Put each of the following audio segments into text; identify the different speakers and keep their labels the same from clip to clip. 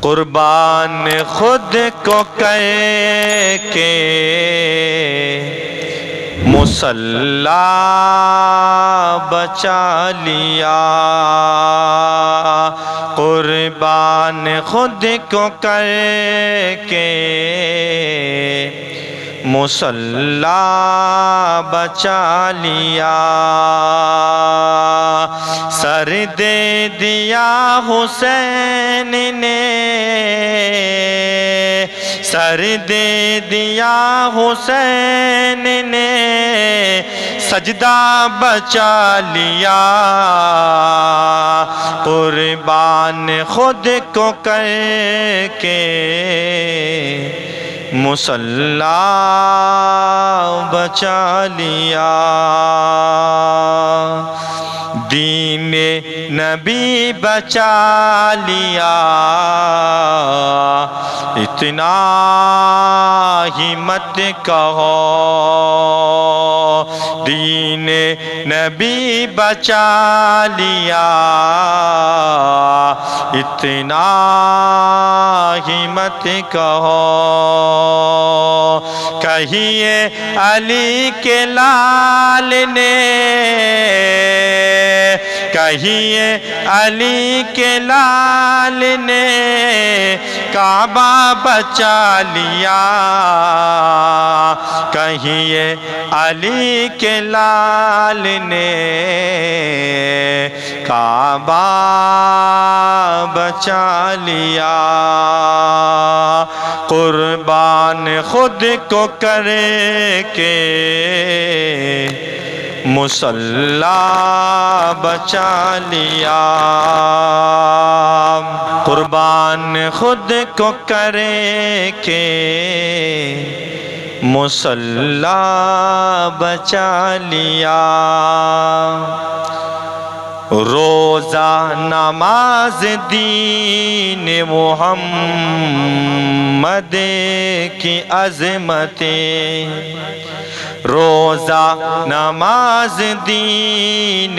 Speaker 1: قربان خود کو کر کے مصلی بچا لیا، قربان خود کو کر کے مصلی بچا لیا، سر دے دیا حسین نے، سر دے دیا حسین نے، سجدہ بچا لیا، قربان خود کو کر کے مصلی بچا لیا، دین نبی بچا لیا، اتنا ہی مت کہو، دین نبی بچا لیا، اتنا ہی مت کہو، کہیے علی کے لال نے، کہیے علی کے لال نے کعبہ بچا لیا، کہیے علی کے لال نے کعبہ بچا لیا، قربان خود کو کر کے مصلی بچا لیا، قربان خود کو کر کے مصلی بچا لیا، روزہ نماز دین محمد کی عظمتیں، روزہ نماز دین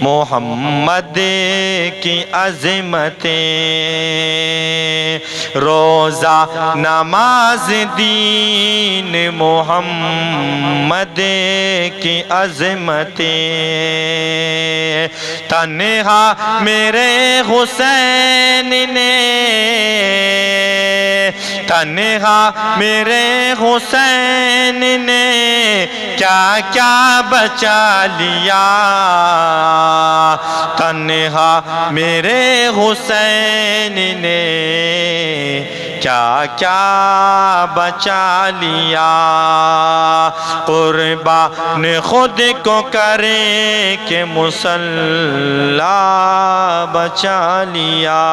Speaker 1: محمد کی عظمتیں، روزہ نماز دین محمد کی عظمتیں، تنہا میرے حسین نے، تنہا میرے حسین نے کیا کیا بچا لیا، تنہا میرے حسین نے کیا کیا بچا لیا، قربان خود کو کرے کہ مصلی بچا لیا،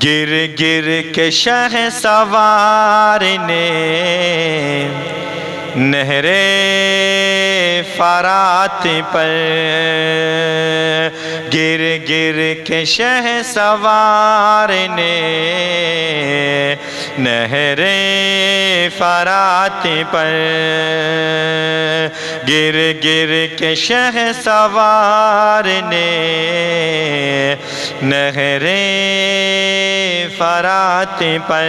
Speaker 1: گر گر کے شہ سوار نے نہر فرات پر، گر گر کے شہ سوار نے نہر فرات پر، گر گر کے شہ سوار نے نہر فرات پر،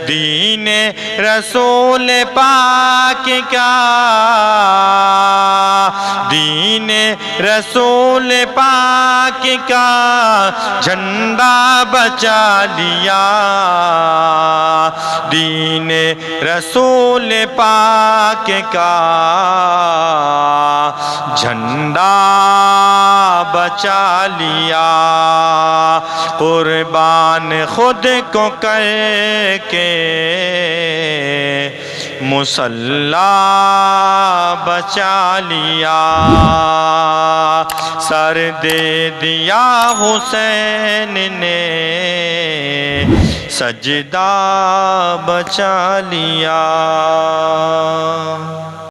Speaker 1: دین رسول پاک کا، دین رسول پاک کا جھنڈا بچا لیا، دین رسول پاک کا جھنڈا بچا لیا، قربان خود کو کر کے مصلی بچا لیا، سر دے دیا حسین نے سجدہ بچا لیا۔